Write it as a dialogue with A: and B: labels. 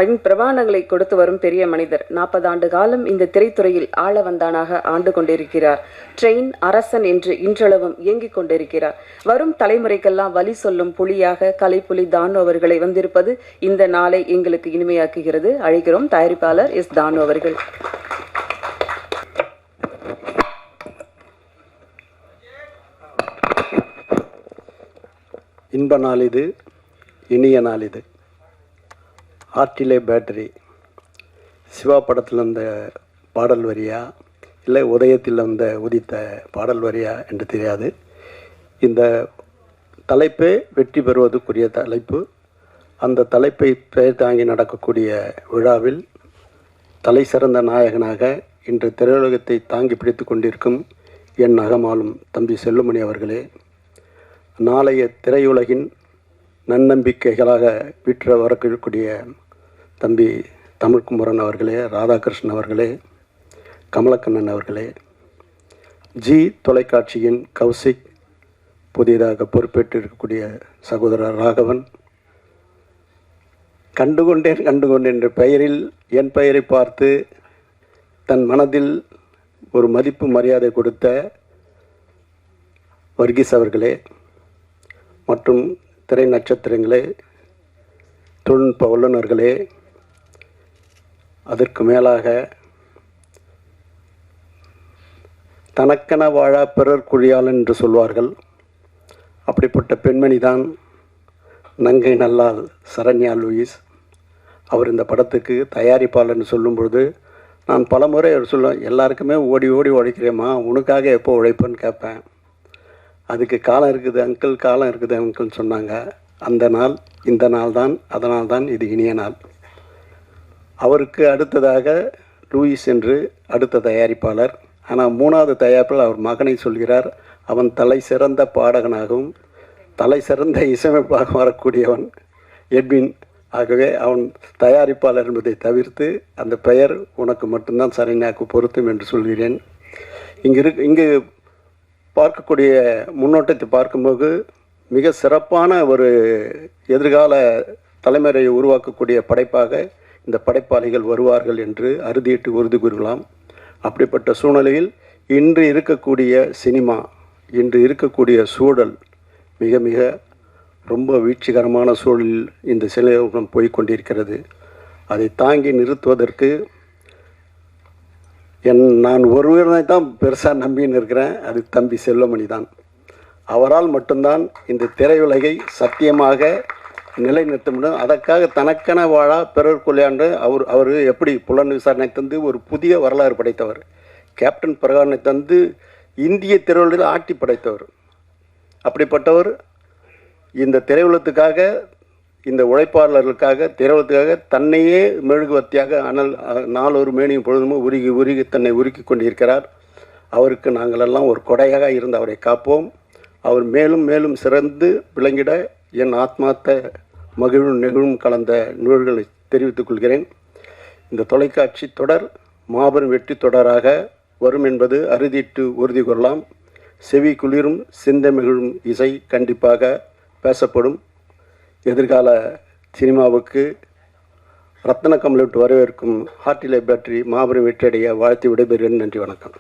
A: பிரமாணங்களை கொடுத்து வரும் பெரிய மனிதர். 40 ஆண்டு காலம் இந்த திரைத்துறையில் ஆள வந்தானாக ஆண்டு கொண்டிருக்கிறார். ட்ரெயின் அரசன் என்று இன்றளவும் இயங்கிக் கொண்டிருக்கிறார். வரும் தலைமுறைக்கெல்லாம் வழி சொல்லும் புலியாக கலைப்புலி தானு அவர்களை வந்திருப்பது இந்த நாளை எங்களுக்கு இனிமையாக்குகிறது. அழைக்கிறோம் தயாரிப்பாளர் எஸ் தானு அவர்கள்.
B: இன்ப நாள் இது, இனிய நாள் இது. ஆர்டிலே பேட்டரி சிவா படத்தில் வந்த பாடல் வரியா இல்லை உதயத்தில் வந்த உதித்த பாடல் வரியா என்று தெரியாது. இந்த தலைப்பே வெற்றி பெறுவதற்குரிய தலைப்பு. அந்த தலைப்பை பெயர் தாங்கி நடக்கக்கூடிய விழாவில் தலை சிறந்த நாயகனாக இன்று திரையுலகத்தை தாங்கி பிடித்து கொண்டிருக்கும் என் அகமாலும் தம்பி செல்லுமணி அவர்களே, நாளைய திரையுலகின் நன்னம்பிக்கைகளாக வீற்ற வரக்கூடிய தம்பி தமிழ்குமரன் அவர்களே, ராதாகிருஷ்ணன் அவர்களே, கமலக்கண்ணன் அவர்களே, ஜி தொலைக்காட்சியின் கௌசிக், புதிதாக பொறுப்பேற்று இருக்கக்கூடிய சகோதரர் ராகவன், கண்டுகொண்டேன் என்ற பெயரில் என் பெயரை பார்த்து தன் மனதில் ஒரு மதிப்பு மரியாதை கொடுத்த வர்கீஸ் அவர்களே மற்றும் திரை நட்சத்திரங்களே, தொழில்நுட்ப வல்லுநர்களே, அதற்கு மேலாக தனக்கென வாழா பிறர் குழியாள் என்று சொல்வார்கள். அப்படிப்பட்ட பெண்மணி தான் நங்கை நல்லாள் சரண்யா லூயிஸ். அவர் இந்த படத்துக்கு தயாரிப்பாளர்னு சொல்லும்பொழுது நான் பலமுறை அவர் சொல்லுவேன், எல்லாருக்குமே ஓடி ஓடி உழைக்கிறேம்மா, உனக்காக எப்போ உழைப்பேன்னு கேட்பேன். அதுக்கு காலம் இருக்குது அங்கிள், காலம் இருக்குது அங்கிள்னு சொன்னாங்க. அந்த நாள் இந்த நாள் தான், அதனால்தான் இது இனிய நாள். அவருக்கு அடுத்ததாக லூயிஸ் என்று அடுத்த தயாரிப்பாளர். ஆனால் 3வது தயாரிப்பாளர் அவர் மகனை சொல்கிறார். அவன் தலை சிறந்த பாடகனாகவும் தலை சிறந்த இசையமைப்பாக வரக்கூடியவன் எட்வின். ஆகவே அவன் தயாரிப்பாளர் என்பதை தவிர்த்து அந்த பெயர் உனக்கு மட்டும்தான் சரண்யாவுக்கு பொருத்தும் என்று சொல்கிறேன். இங்கு பார்க்கக்கூடிய முன்னோட்டத்தை பார்க்கும்போது மிக சிறப்பான ஒரு எதிர்கால தலைமுறையை உருவாக்கக்கூடிய படைப்பாக இந்த படைப்பாளிகள் வருவார்கள் என்று அறுதியிட்டு உறுதி கூறலாம். அப்படிப்பட்ட சூழ்நிலையில் இன்று இருக்கக்கூடிய சினிமா, இன்று இருக்கக்கூடிய சூழல் மிக மிக ரொம்ப வீழ்ச்சிகரமான சூழலில் இந்த சிலையுடன் போய்கொண்டிருக்கிறது. அதை தாங்கி நிறுத்துவதற்கு நான் ஒருவரை தான் பெருசாக நம்பின்னு இருக்கிறேன். அது தம்பி செல்லுமணி தான். அவரால் மட்டும்தான் இந்த திரையுலகை சத்தியமாக நிலைநிறுத்த முடியும். அதற்காக தனக்கென வாழா பிறர் கொள்ளையாண்டு அவர் எப்படி புலன் விசாரணை தந்து ஒரு புதிய வரலாறு படைத்தவர். கேப்டன் பிரகானை தந்து இந்திய திரையுலகில் ஆட்டி படைத்தவர். அப்படிப்பட்டவர் இந்த திரையுலகத்துக்காக, இந்த உழைப்பாளர்களுக்காக, திரையுலகத்துக்காக தன்னையே மெழுகுவர்த்தியாக நாளொரு மேனியும் பொழுதுமோ உருகி தன்னை உருக்கி கொண்டிருக்கிறார். அவருக்கு நாங்களெல்லாம் ஒரு கொடையாக இருந்து அவரை காப்போம். அவர் மேலும் மேலும் சிறந்து விளங்கிட என் ஆத்மார்த்த மகிழும் நெகிழும் கலந்த நிகழ்வுகளை தெரிவித்துக் கொள்கிறேன். இந்த தொலைக்காட்சி தொடர் மாபெரும் வெற்றி தொடராக வரும் என்பது அறுதிட்டு உறுதி கொள்ளலாம். செவி குளிரும் சிந்தமிழும் இசை கண்டிப்பாக பேசப்படும். எதிர்கால சினிமாவுக்கு ரத்ன கமலிட்டு வரவேற்கும் ஆர்டிலே பேட்டரி மாபெரும் வெற்றியடைய வாழ்த்து விடைபெறுகிறேன். நன்றி, வணக்கம்.